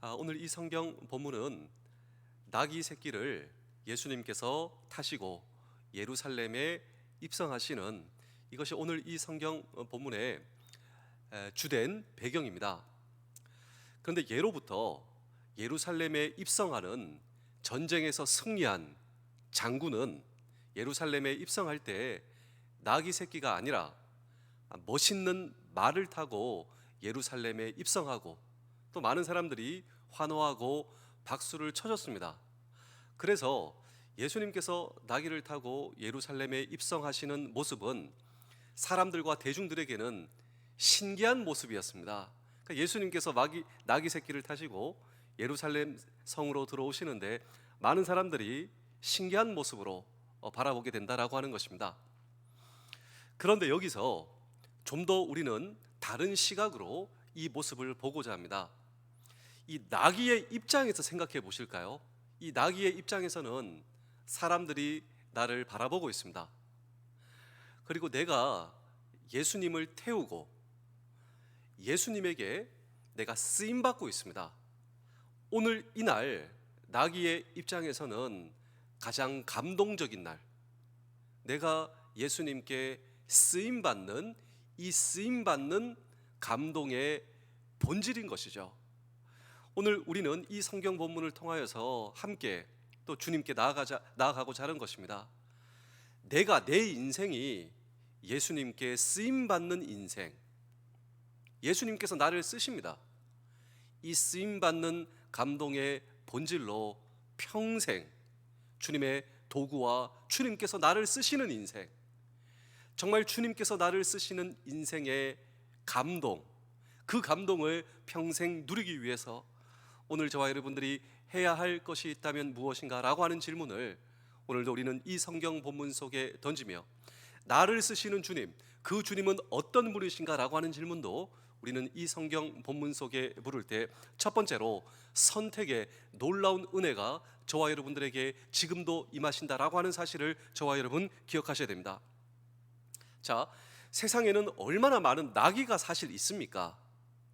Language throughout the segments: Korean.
오늘 이 성경 본문은 나귀 새끼를 예수님께서 타시고 예루살렘에 입성하시는 이것이 오늘 이 성경 본문의 주된 배경입니다. 그런데 예로부터 예루살렘에 입성하는 전쟁에서 승리한 장군은 예루살렘에 입성할 때 나귀 새끼가 아니라 멋있는 말을 타고 예루살렘에 입성하고 또 많은 사람들이 환호하고 박수를 쳐줬습니다. 그래서 예수님께서 나귀를 타고 예루살렘에 입성하시는 모습은 사람들과 대중들에게는 신기한 모습이었습니다. 그러니까 예수님께서 나귀 새끼를 타시고 예루살렘 성으로 들어오시는데 많은 사람들이 신기한 모습으로 바라보게 된다라고 하는 것입니다. 그런데 여기서 좀 더 우리는 다른 시각으로 이 모습을 보고자 합니다. 이 나귀의 입장에서 생각해 보실까요? 이 나귀의 입장에서는 사람들이 나를 바라보고 있습니다. 그리고 내가 예수님을 태우고 예수님에게 내가 쓰임 받고 있습니다. 오늘 이날 나귀의 입장에서는 가장 감동적인 날, 내가 예수님께 쓰임 받는 이 쓰임 받는 감동의 본질인 것이죠. 오늘 우리는 이 성경 본문을 통하여서 함께 또 주님께 나아가고자 하는 것입니다. 내 인생이 예수님께 쓰임 받는 인생, 예수님께서 나를 쓰십니다. 이 쓰임 받는 감동의 본질로 평생 주님의 도구와 주님께서 나를 쓰시는 인생, 정말 주님께서 나를 쓰시는 인생의 감동, 그 감동을 평생 누리기 위해서 오늘 저와 여러분들이 해야 할 것이 있다면 무엇인가 라고 하는 질문을 오늘도 우리는 이 성경 본문 속에 던지며, 나를 쓰시는 주님, 그 주님은 어떤 분이신가 라고 하는 질문도 우리는 이 성경 본문 속에 물을 때 첫 번째로 선택의 놀라운 은혜가 저와 여러분들에게 지금도 임하신다라고 하는 사실을 저와 여러분 기억하셔야 됩니다. 자, 세상에는 얼마나 많은 나귀가 사실 있습니까?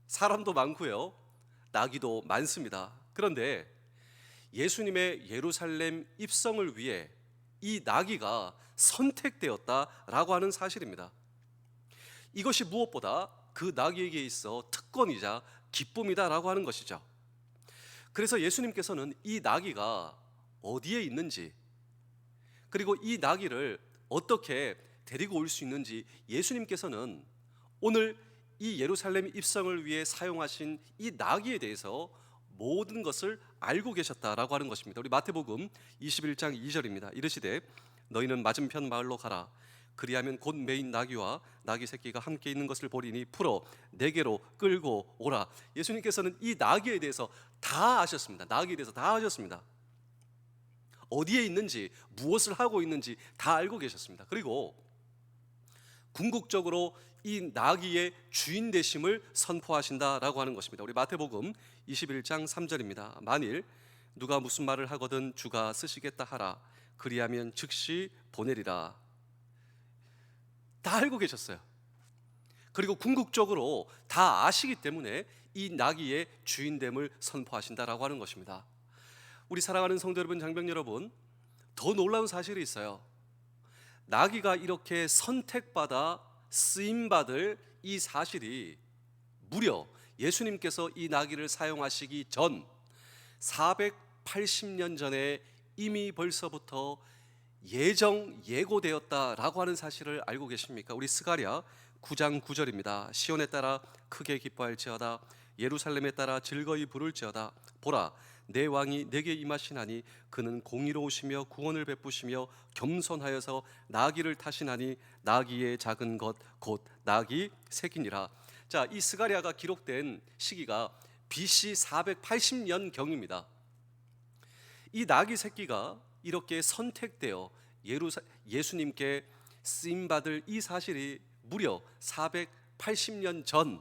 사람도 많고요, 나귀도 많습니다. 그런데 예수님의 예루살렘 입성을 위해 이 나귀가 선택되었다라고 하는 사실입니다. 이것이 무엇보다 그 나귀에게 있어 특권이자 기쁨이다라고 하는 것이죠. 그래서 예수님께서는 이 나귀가 어디에 있는지, 그리고 이 나귀를 어떻게 데리고 올 수 있는지 예수님께서는 오늘 이 예루살렘 입성을 위해 사용하신 이 나귀에 대해서 모든 것을 알고 계셨다라고 하는 것입니다. 우리 마태복음 21장 2절입니다. 이르시되 너희는 맞은편 마을로 가라. 그리하면 곧 메인 나귀와 나귀 새끼가 함께 있는 것을 보리니 풀어 내게로 끌고 오라. 예수님께서는 이 나귀에 대해서 다 아셨습니다. 나귀에 대해서 다 아셨습니다. 어디에 있는지, 무엇을 하고 있는지 다 알고 계셨습니다. 그리고 궁극적으로 이 나귀의 주인 되심을 선포하신다라고 하는 것입니다. 우리 마태복음 21장 3절입니다. 만일 누가 무슨 말을 하거든 주가 쓰시겠다 하라. 그리하면 즉시 보내리라. 다 알고 계셨어요. 그리고 궁극적으로 다 아시기 때문에 이 나귀의 주인됨을 선포하신다라고 하는 것입니다. 우리 사랑하는 성도 여러분, 장병 여러분, 더 놀라운 사실이 있어요. 나귀가 이렇게 선택받아 쓰임받을 이 사실이 무려 예수님께서 이 나귀를 사용하시기 전 480년 전에 이미 벌써부터 예고되었다라고 하는 사실을 알고 계십니까? 우리 스가랴 9장 9절입니다. 시온에 따라 크게 기뻐할지어다, 예루살렘에 따라 즐거이 부를지어다. 보라, 내 왕이 내게 임하시나니 그는 공의로우시며 구원을 베푸시며 겸손하여서 나귀를 타시나니 나귀의 작은 것 곧 나귀 새끼니라. 자, 이 스가랴가 기록된 시기가 BC 480년 경입니다. 이 나귀 새끼가 이렇게 선택되어 예수님께 쓰임받을 이 사실이 무려 480년 전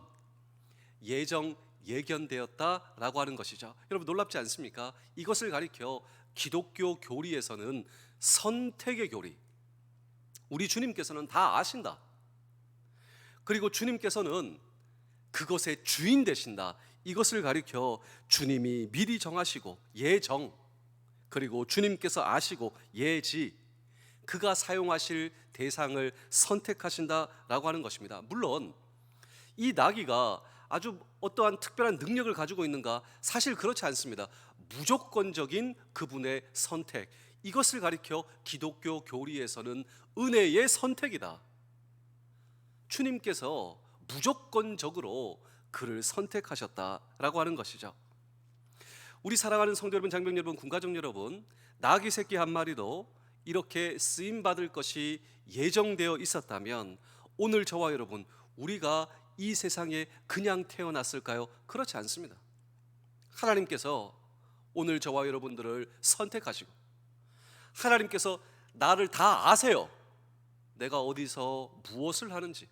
예견되었다라고 하는 것이죠. 여러분, 놀랍지 않습니까? 이것을 가리켜 기독교 교리에서는 선택의 교리, 우리 주님께서는 다 아신다, 그리고 주님께서는 그것의 주인 되신다, 이것을 가리켜 주님이 미리 정하시고 예정, 그리고 주님께서 아시고 예지, 그가 사용하실 대상을 선택하신다라고 하는 것입니다. 물론 이 나귀가 아주 어떠한 특별한 능력을 가지고 있는가? 사실 그렇지 않습니다. 무조건적인 그분의 선택, 이것을 가리켜 기독교 교리에서는 은혜의 선택이다. 주님께서 무조건적으로 그를 선택하셨다라고 하는 것이죠. 우리 사랑하는 성도 여러분, 장병 여러분, 군가족 여러분, 나귀 새끼 한 마리도 이렇게 쓰임 받을 것이 예정되어 있었다면 오늘 저와 여러분, 우리가 이 세상에 그냥 태어났을까요? 그렇지 않습니다. 하나님께서 오늘 저와 여러분들을 선택하시고, 하나님께서 나를 다 아세요. 내가 어디서 무엇을 하는지,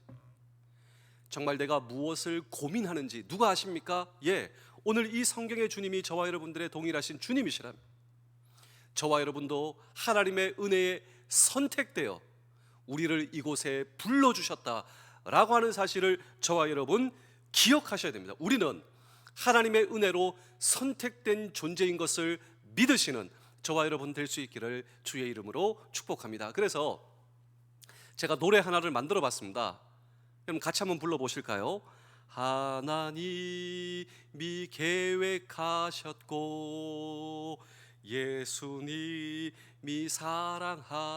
정말 내가 무엇을 고민하는지 누가 아십니까? 예, 오늘 이 성경의 주님이 저와 여러분들의 동일하신 주님이시랍니다. 저와 여러분도 하나님의 은혜에 선택되어 우리를 이곳에 불러주셨다라고 하는 사실을 저와 여러분 기억하셔야 됩니다. 우리는 하나님의 은혜로 선택된 존재인 것을 믿으시는 저와 여러분 될 수 있기를 주의 이름으로 축복합니다. 그래서 제가 노래 하나를 만들어 봤습니다. 그럼 같이 한번 불러보실까요? 하나님이 계획하셨고 예수님이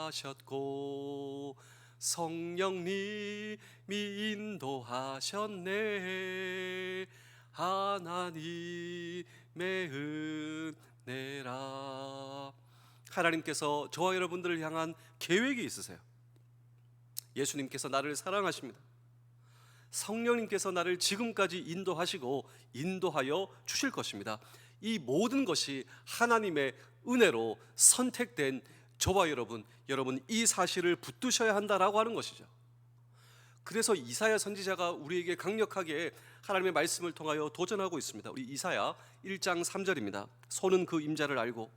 사랑하셨고 성령님이 인도하셨네. 하나님의 은혜라. 하나님께서 저와 여러분들을 향한 계획이 있으세요. 예수님께서 나를 사랑하십니다. 성령님께서 나를 지금까지 인도하시고 인도하여 주실 것입니다. 이 모든 것이 하나님의 은혜로 선택된 저와 여러분 이 사실을 붙드셔야 한다라고 하는 것이죠. 그래서 이사야 선지자가 우리에게 강력하게 하나님의 말씀을 통하여 도전하고 있습니다. 우리 이사야 1장 3절입니다. 소는 그 임자를 알고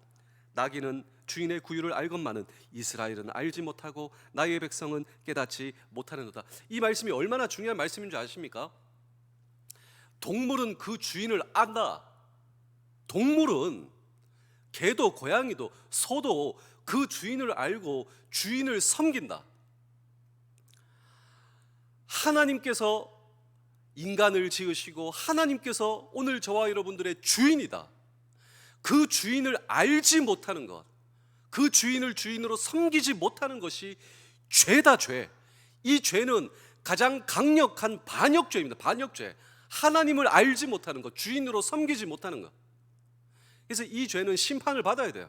나귀는 주인의 구유를 알건만은 이스라엘은 알지 못하고 나의 백성은 깨닫지 못하는도다. 이 말씀이 얼마나 중요한 말씀인 줄 아십니까? 동물은 그 주인을 안다. 동물은 개도 고양이도 소도 그 주인을 알고 주인을 섬긴다. 하나님께서 인간을 지으시고 하나님께서 오늘 저와 여러분들의 주인이다. 그 주인을 알지 못하는 것, 그 주인을 주인으로 섬기지 못하는 것이 죄다, 죄. 이 죄는 가장 강력한 반역죄입니다. 반역죄. 하나님을 알지 못하는 것, 주인으로 섬기지 못하는 것. 그래서 이 죄는 심판을 받아야 돼요.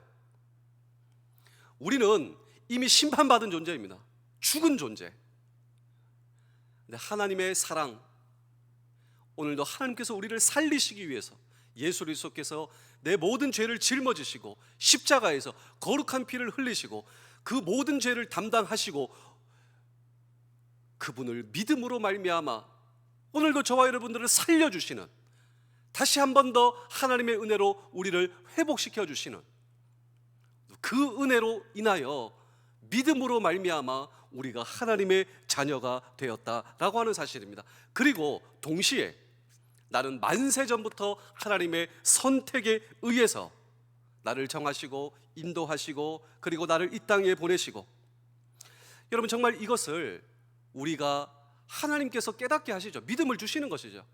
우리는 이미 심판받은 존재입니다. 죽은 존재. 근데 하나님의 사랑, 오늘도 하나님께서 우리를 살리시기 위해서 예수 그리스도께서 내 모든 죄를 짊어지시고 십자가에서 거룩한 피를 흘리시고 그 모든 죄를 담당하시고 그분을 믿음으로 말미암아 오늘도 저와 여러분들을 살려주시는, 다시 한 번 더 하나님의 은혜로 우리를 회복시켜 주시는 그 은혜로 인하여 믿음으로 말미암아 우리가 하나님의 자녀가 되었다라고 하는 사실입니다. 그리고 동시에 나는 만세 전부터 하나님의 선택에 의해서 나를 정하시고 인도하시고 그리고 나를 이 땅에 보내시고, 여러분 정말 이것을 우리가 하나님께서 깨닫게 하시죠. 믿음을 주시는 것이죠.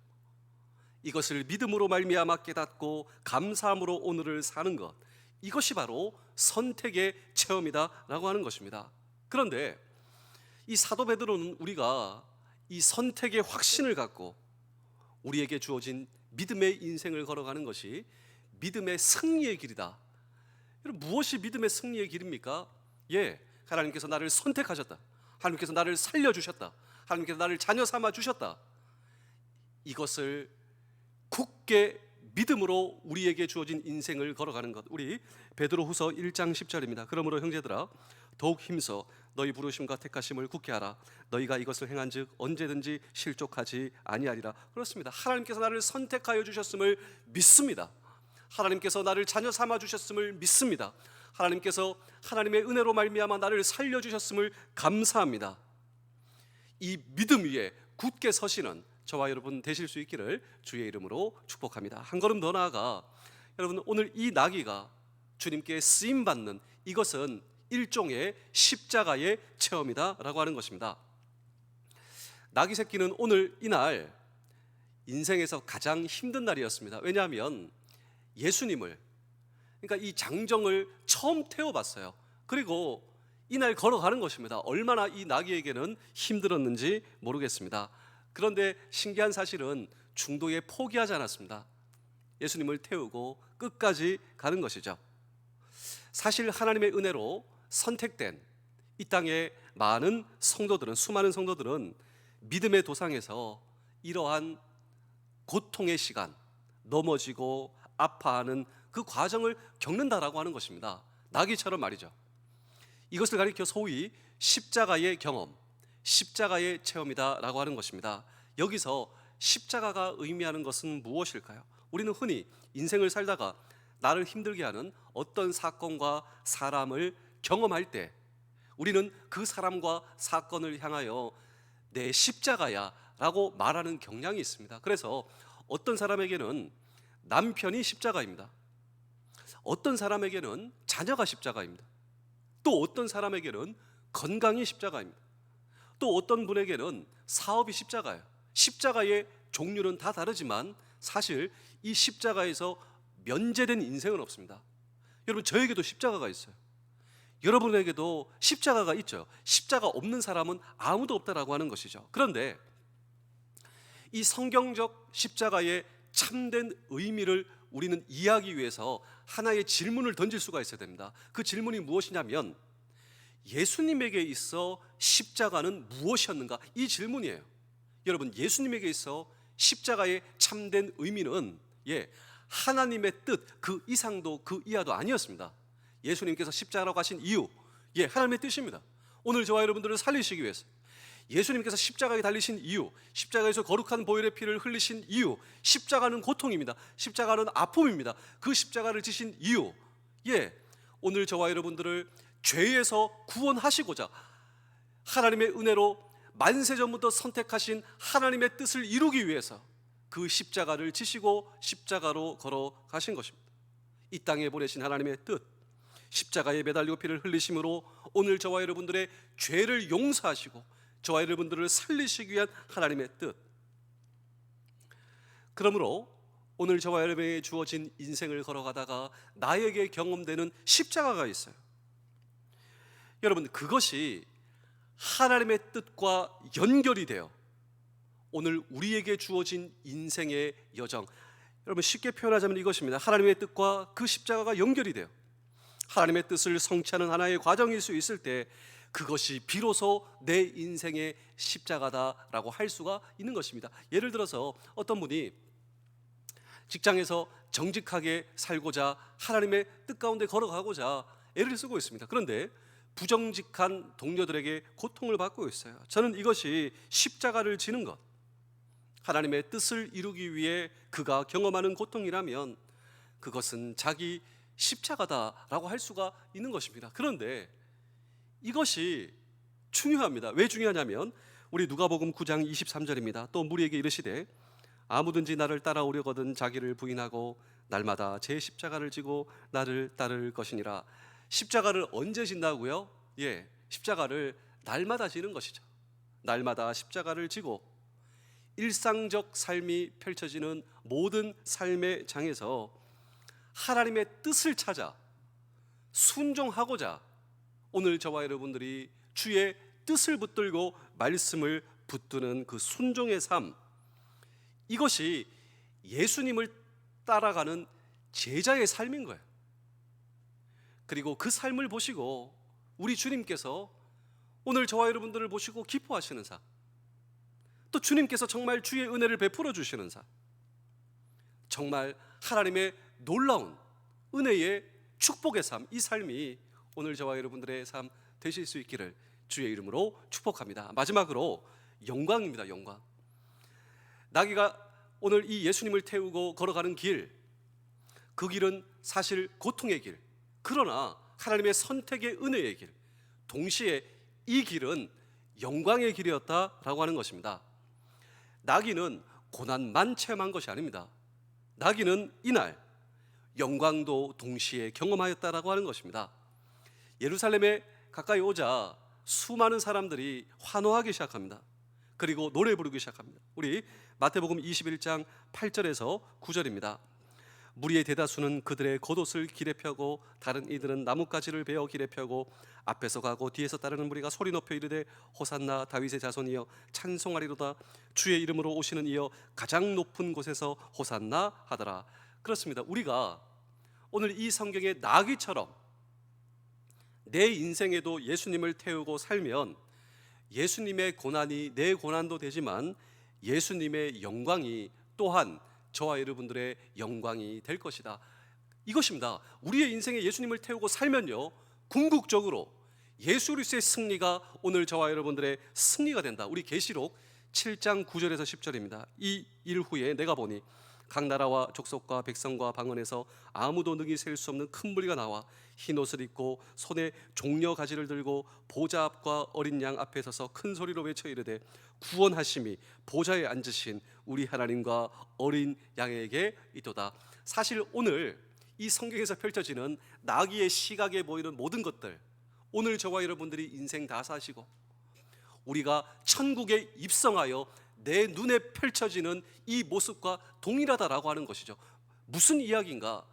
이것을 믿음으로 말미암아 깨닫고 감사함으로 오늘을 사는 것, 이것이 바로 선택의 체험이다라고 하는 것입니다. 그런데 이 사도 베드로는 우리가 이 선택의 확신을 갖고 우리에게 주어진 믿음의 인생을 걸어가는 것이 믿음의 승리의 길이다. 여러분, 무엇이 믿음의 승리의 길입니까? 예, 하나님께서 나를 선택하셨다. 하나님께서 나를 살려주셨다. 하나님께서 나를 자녀 삼아 주셨다. 이것을 굳게 믿음으로 우리에게 주어진 인생을 걸어가는 것. 우리 베드로후서 1장 10절입니다. 그러므로 형제들아 더욱 힘써 너희 부르심과 택하심을 굳게 하라. 너희가 이것을 행한즉 언제든지 실족하지 아니하리라. 그렇습니다. 하나님께서 나를 선택하여 주셨음을 믿습니다. 하나님께서 나를 자녀 삼아 주셨음을 믿습니다. 하나님께서 하나님의 은혜로 말미암아 나를 살려 주셨음을 감사합니다. 이 믿음 위에 굳게 서시는 저와 여러분 되실 수 있기를 주의 이름으로 축복합니다. 한 걸음 더 나아가 여러분, 오늘 이 나귀가 주님께 쓰임받는 이것은 일종의 십자가의 체험이다라고 하는 것입니다. 나귀 새끼는 오늘 이날 인생에서 가장 힘든 날이었습니다. 왜냐하면 예수님을, 그러니까 이 장정을 처음 태워봤어요. 그리고 이날 걸어가는 것입니다. 얼마나 이 나귀에게는 힘들었는지 모르겠습니다. 그런데 신기한 사실은 중도에 포기하지 않았습니다. 예수님을 태우고 끝까지 가는 것이죠. 사실 하나님의 은혜로 선택된 이 땅의 많은 성도들은, 수많은 성도들은 믿음의 도상에서 이러한 고통의 시간, 넘어지고 아파하는 그 과정을 겪는다라고 하는 것입니다. 나귀처럼 말이죠. 이것을 가리켜 소위 십자가의 경험, 십자가의 체험이다라고 하는 것입니다. 여기서 십자가가 의미하는 것은 무엇일까요? 우리는 흔히 인생을 살다가 나를 힘들게 하는 어떤 사건과 사람을 경험할 때 우리는 그 사람과 사건을 향하여 내 십자가야 라고 말하는 경향이 있습니다. 그래서 어떤 사람에게는 남편이 십자가입니다. 어떤 사람에게는 자녀가 십자가입니다. 또 어떤 사람에게는 건강이 십자가입니다. 또 어떤 분에게는 사업이 십자가예요. 십자가의 종류는 다 다르지만 사실 이 십자가에서 면제된 인생은 없습니다. 여러분, 저에게도 십자가가 있어요. 여러분에게도 십자가가 있죠. 십자가 없는 사람은 아무도 없다라고 하는 것이죠. 그런데 이 성경적 십자가의 참된 의미를 우리는 이해하기 위해서 하나의 질문을 던질 수가 있어야 됩니다. 그 질문이 무엇이냐면, 예수님에게 있어 십자가는 무엇이었는가? 이 질문이에요. 여러분, 예수님에게 있어 십자가의 참된 의미는 하나님의 뜻 그 이상도 그 이하도 아니었습니다. 예수님께서 십자가로 가신 이유, 하나님의 뜻입니다. 오늘 저와 여러분들을 살리시기 위해서 예수님께서 십자가에 달리신 이유, 십자가에서 거룩한 보혈의 피를 흘리신 이유, 십자가는 고통입니다. 십자가는 아픔입니다. 그 십자가를 지신 이유, 오늘 저와 여러분들을 죄에서 구원하시고자 하나님의 은혜로 만세전부터 선택하신 하나님의 뜻을 이루기 위해서 그 십자가를 지시고 십자가로 걸어가신 것입니다. 이 땅에 보내신 하나님의 뜻, 십자가에 매달리고 피를 흘리심으로 오늘 저와 여러분들의 죄를 용서하시고 저와 여러분들을 살리시기 위한 하나님의 뜻. 그러므로 오늘 저와 여러분에게 주어진 인생을 걸어가다가 나에게 경험되는 십자가가 있어요. 여러분, 그것이 하나님의 뜻과 연결이 돼요. 오늘 우리에게 주어진 인생의 여정, 여러분 쉽게 표현하자면 이것입니다. 하나님의 뜻과 그 십자가가 연결이 돼요. 하나님의 뜻을 성취하는 하나의 과정일 수 있을 때 그것이 비로소 내 인생의 십자가다라고 할 수가 있는 것입니다. 예를 들어서 어떤 분이 직장에서 정직하게 살고자 하나님의 뜻 가운데 걸어가고자 애를 쓰고 있습니다. 그런데 부정직한 동료들에게 고통을 받고 있어요. 저는 이것이 십자가를 지는 것, 하나님의 뜻을 이루기 위해 그가 경험하는 고통이라면 그것은 자기 십자가다라고 할 수가 있는 것입니다. 그런데 이것이 중요합니다. 왜 중요하냐면 우리 누가복음 9장 23절입니다. 또 무리에게 이르시되 아무든지 나를 따라오려거든 자기를 부인하고 날마다 제 십자가를 지고 나를 따를 것이니라. 십자가를 언제 진다고요? 십자가를 날마다 지는 것이죠. 날마다 십자가를 지고 일상적 삶이 펼쳐지는 모든 삶의 장에서 하나님의 뜻을 찾아 순종하고자 오늘 저와 여러분들이 주의 뜻을 붙들고 말씀을 붙드는 그 순종의 삶, 이것이 예수님을 따라가는 제자의 삶인 거예요. 그리고 그 삶을 보시고 우리 주님께서 오늘 저와 여러분들을 보시고 기뻐하시는 삶, 또 주님께서 정말 주의 은혜를 베풀어 주시는 삶, 정말 하나님의 놀라운 은혜의 축복의 삶, 이 삶이 오늘 저와 여러분들의 삶 되실 수 있기를 주의 이름으로 축복합니다. 마지막으로 영광입니다. 영광. 나귀가 오늘 이 예수님을 태우고 걸어가는 길, 그 길은 사실 고통의 길, 그러나 하나님의 선택의 은혜의 길, 동시에 이 길은 영광의 길이었다라고 하는 것입니다. 나귀는 고난만 체험한 것이 아닙니다. 나귀는 이날 영광도 동시에 경험하였다라고 하는 것입니다. 예루살렘에 가까이 오자 수많은 사람들이 환호하기 시작합니다. 그리고 노래 부르기 시작합니다. 우리 마태복음 21장 8절에서 9절입니다. 무리의 대다수는 그들의 겉옷을 길에 펴고 다른 이들은 나뭇가지를 베어 길에 펴고 앞에서 가고 뒤에서 따르는 무리가 소리 높여 이르되 호산나 다윗의 자손이여 찬송하리로다 주의 이름으로 오시는 이여 가장 높은 곳에서 호산나 하더라. 그렇습니다. 우리가 오늘 이 성경의 나귀처럼 내 인생에도 예수님을 태우고 살면 예수님의 고난이 내 고난도 되지만 예수님의 영광이 또한 저와 여러분들의 영광이 될 것이다. 이것입니다. 우리의 인생에 예수님을 태우고 살면요, 궁극적으로 예수 그리스도의 승리가 오늘 저와 여러분들의 승리가 된다. 우리 계시록 7장 9절에서 10절입니다. 이 일 후에 내가 보니 각 나라와 족속과 백성과 방언에서 아무도 능히 셀 수 없는 큰 무리가 나와 흰 옷을 입고 손에 종려 가지를 들고 보좌 앞과 어린 양 앞에 서서 큰 소리로 외쳐 이르되 구원하심이 보좌에 앉으신 우리 하나님과 어린 양에게 있도다. 사실 오늘 이 성경에서 펼쳐지는 나귀의 시각에 보이는 모든 것들, 오늘 저와 여러분들이 인생 다 사시고 우리가 천국에 입성하여 내 눈에 펼쳐지는 이 모습과 동일하다라고 하는 것이죠. 무슨 이야기인가?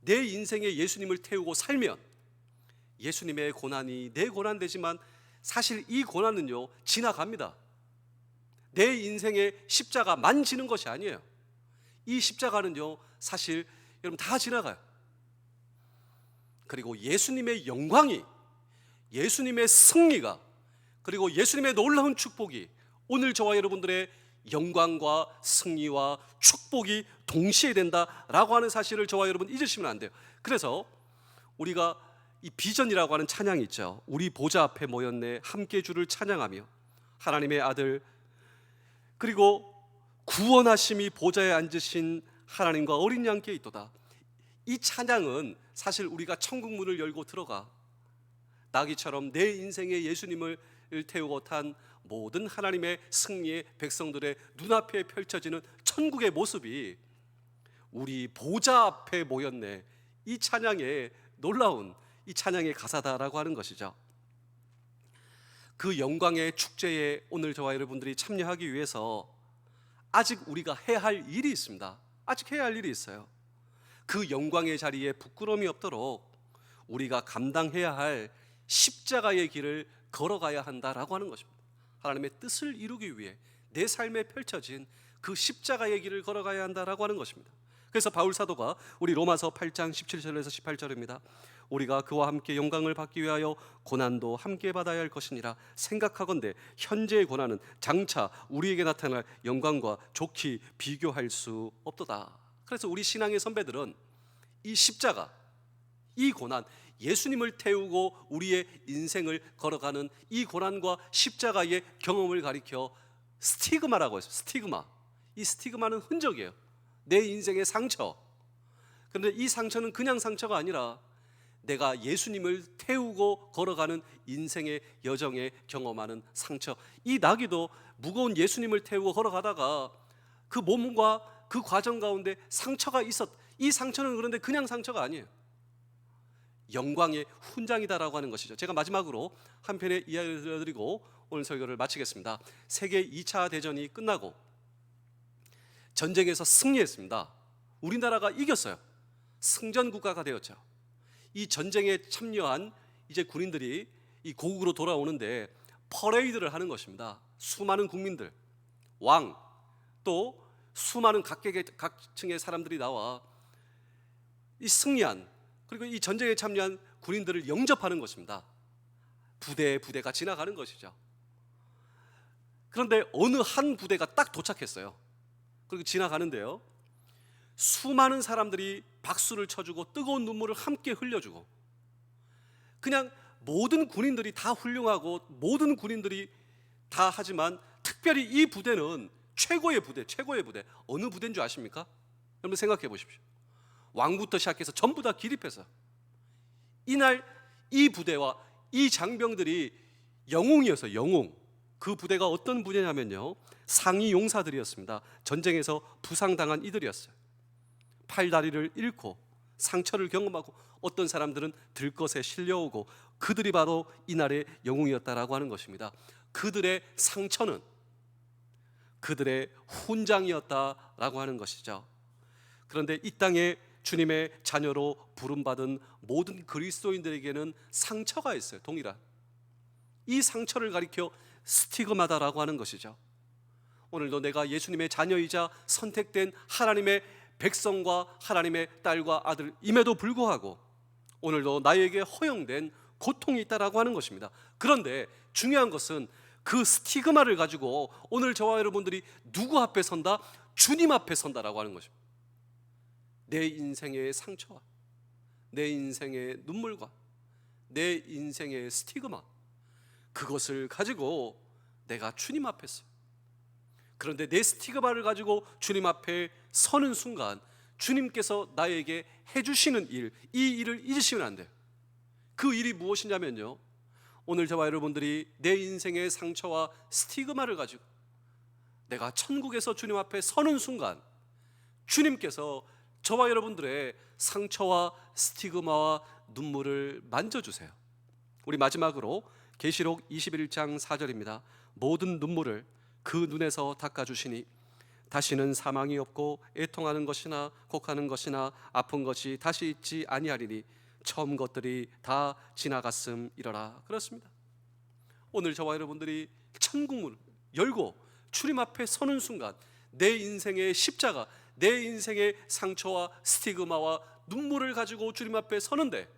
내 인생에 예수님을 태우고 살면 예수님의 고난이 내 고난 되지만 사실 이 고난은요 지나갑니다. 내 인생의 십자가만 지는 것이 아니에요. 이 십자가는요 사실 여러분 다 지나가요. 그리고 예수님의 영광이, 예수님의 승리가, 그리고 예수님의 놀라운 축복이 오늘 저와 여러분들의 영광과 승리와 축복이 동시에 된다라고 하는 사실을 저와 여러분 잊으시면 안 돼요. 그래서 우리가 이 비전이라고 하는 찬양이 있죠. 우리 보좌 앞에 모였네 함께 주를 찬양하며 하나님의 아들 그리고 구원하심이 보좌에 앉으신 하나님과 어린 양께 있도다. 이 찬양은 사실 우리가 천국 문을 열고 들어가 나귀처럼 내 인생에 예수님을 태우고 탄 모든 하나님의 승리의 백성들의 눈앞에 펼쳐지는 천국의 모습이 우리 보좌 앞에 모였네, 이 찬양의 놀라운 이 찬양의 가사다라고 하는 것이죠. 그 영광의 축제에 오늘 저와 여러분들이 참여하기 위해서 아직 우리가 해야 할 일이 있습니다. 아직 해야 할 일이 있어요. 그 영광의 자리에 부끄러움이 없도록 우리가 감당해야 할 십자가의 길을 걸어가야 한다라고 하는 것입니다. 하나님의 뜻을 이루기 위해 내 삶에 펼쳐진 그 십자가의 길을 걸어가야 한다라고 하는 것입니다. 그래서 바울 사도가 우리 로마서 8장 17절에서 18절입니다. 우리가 그와 함께 영광을 받기 위하여 고난도 함께 받아야 할 것이니라 생각하건대 현재의 고난은 장차 우리에게 나타날 영광과 좋게 비교할 수 없도다. 그래서 우리 신앙의 선배들은 이 십자가, 이 고난, 예수님을 태우고 우리의 인생을 걸어가는 이 고난과 십자가의 경험을 가리켜 스티그마라고 했어요. 스티그마. 이 스티그마는 흔적이에요. 내 인생의 상처. 그런데 이 상처는 그냥 상처가 아니라 내가 예수님을 태우고 걸어가는 인생의 여정에 경험하는 상처. 이 나귀도 무거운 예수님을 태우고 걸어가다가 그 몸과 그 과정 가운데 상처가 이 상처는 그런데 그냥 상처가 아니에요. 영광의 훈장이다라고 하는 것이죠. 제가 마지막으로 한 편의 이야기를 들려드리고 오늘 설교를 마치겠습니다. 세계 2차 대전이 끝나고 전쟁에서 승리했습니다. 우리나라가 이겼어요. 승전 국가가 되었죠. 이 전쟁에 참여한 이제 군인들이 이 고국으로 돌아오는데 퍼레이드를 하는 것입니다. 수많은 국민들, 왕, 또 수많은 각층의 사람들이 나와 이 승리한, 그리고 이 전쟁에 참여한 군인들을 영접하는 것입니다. 부대가 지나가는 것이죠. 그런데 어느 한 부대가 딱 도착했어요. 그리고 지나가는데요, 수많은 사람들이 박수를 쳐주고 뜨거운 눈물을 함께 흘려주고, 그냥 모든 군인들이 다 훌륭하고 모든 군인들이 다 하지만 특별히 이 부대는 최고의 부대. 어느 부대인 줄 아십니까? 여러분 생각해 보십시오. 왕부터 시작해서 전부 다 기립해서 이날 이 부대와 이 장병들이 영웅이었어요. 영웅. 그 부대가 어떤 부대냐면요, 상위 용사들이었습니다. 전쟁에서 부상당한 이들이었어요. 팔다리를 잃고 상처를 경험하고 어떤 사람들은 들것에 실려오고 그들이 바로 이날의 영웅이었다라고 하는 것입니다. 그들의 상처는 그들의 훈장이었다라고 하는 것이죠. 그런데 이 땅에 주님의 자녀로 부름받은 모든 그리스도인들에게는 상처가 있어요. 동일한 이 상처를 가리켜 스티그마다라고 하는 것이죠. 오늘도 내가 예수님의 자녀이자 선택된 하나님의 백성과 하나님의 딸과 아들임에도 불구하고 오늘도 나에게 허용된 고통이 있다라고 하는 것입니다. 그런데 중요한 것은 그 스티그마를 가지고 오늘 저와 여러분들이 누구 앞에 선다? 주님 앞에 선다라고 하는 것입니다. 내 인생의 상처와 내 인생의 눈물과 내 인생의 스티그마, 그것을 가지고 내가 주님 앞에 서요. 그런데 내 스티그마를 가지고 주님 앞에 서는 순간 주님께서 나에게 해주시는 일, 이 일을 잊으시면 안 돼요. 그 일이 무엇이냐면요, 오늘 저와 여러분들이 내 인생의 상처와 스티그마를 가지고 내가 천국에서 주님 앞에 서는 순간 주님께서 저와 여러분들의 상처와 스티그마와 눈물을 만져주세요. 우리 마지막으로 계시록 21장 4절입니다. 모든 눈물을 그 눈에서 닦아주시니 다시는 사망이 없고 애통하는 것이나 곡하는 것이나 아픈 것이 다시 있지 아니하리니 처음 것들이 다 지나갔음이러라. 그렇습니다. 오늘 저와 여러분들이 천국문을 열고 주님 앞에 서는 순간 내 인생의 십자가, 내 인생의 상처와 스티그마와 눈물을 가지고 주님 앞에 서는데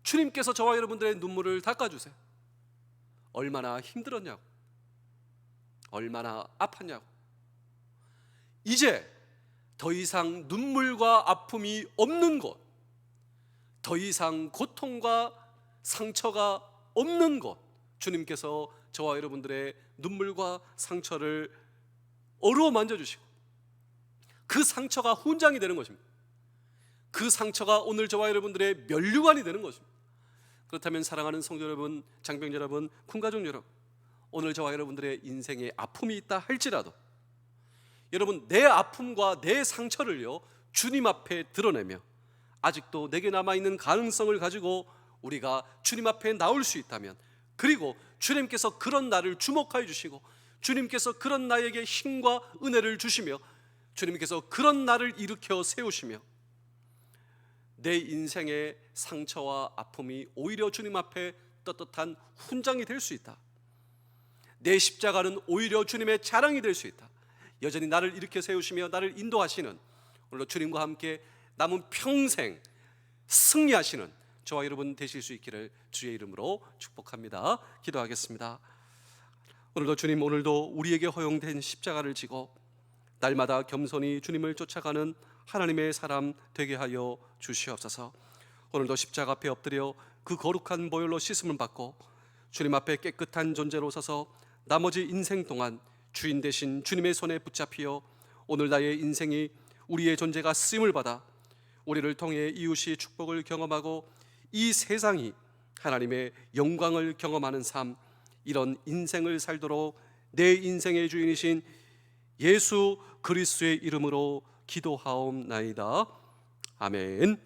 주님께서 저와 여러분들의 눈물을 닦아주세요. 얼마나 힘들었냐고, 얼마나 아팠냐고. 이제 더 이상 눈물과 아픔이 없는 곳, 더 이상 고통과 상처가 없는 곳, 주님께서 저와 여러분들의 눈물과 상처를 어루어 만져주시고 그 상처가 훈장이 되는 것입니다. 그 상처가 오늘 저와 여러분들의 면류관이 되는 것입니다. 그렇다면 사랑하는 성도 여러분, 장병 여러분, 군가족 여러분, 오늘 저와 여러분들의 인생에 아픔이 있다 할지라도 여러분, 내 아픔과 내 상처를요 주님 앞에 드러내며 아직도 내게 남아있는 가능성을 가지고 우리가 주님 앞에 나올 수 있다면, 그리고 주님께서 그런 나를 주목하여 주시고 주님께서 그런 나에게 힘과 은혜를 주시며 주님께서 그런 나를 일으켜 세우시며 내 인생의 상처와 아픔이 오히려 주님 앞에 떳떳한 훈장이 될 수 있다. 내 십자가는 오히려 주님의 자랑이 될 수 있다. 여전히 나를 일으켜 세우시며 나를 인도하시는, 오늘도 주님과 함께 남은 평생 승리하시는 저와 여러분 되실 수 있기를 주의 이름으로 축복합니다. 기도하겠습니다. 오늘도 주님, 오늘도 우리에게 허용된 십자가를 지고 날마다 겸손히 주님을 쫓아가는 하나님의 사람 되게 하여 주시옵소서. 오늘도 십자가 앞에 엎드려 그 거룩한 보혈로 씻음을 받고 주님 앞에 깨끗한 존재로 서서 나머지 인생 동안 주인 되신 주님의 손에 붙잡히어 오늘 나의 인생이, 우리의 존재가 쓰임을 받아 우리를 통해 이웃이 축복을 경험하고 이 세상이 하나님의 영광을 경험하는 삶, 이런 인생을 살도록 내 인생의 주인이신 예수 그리스도의 이름으로 기도하옵나이다. 아멘.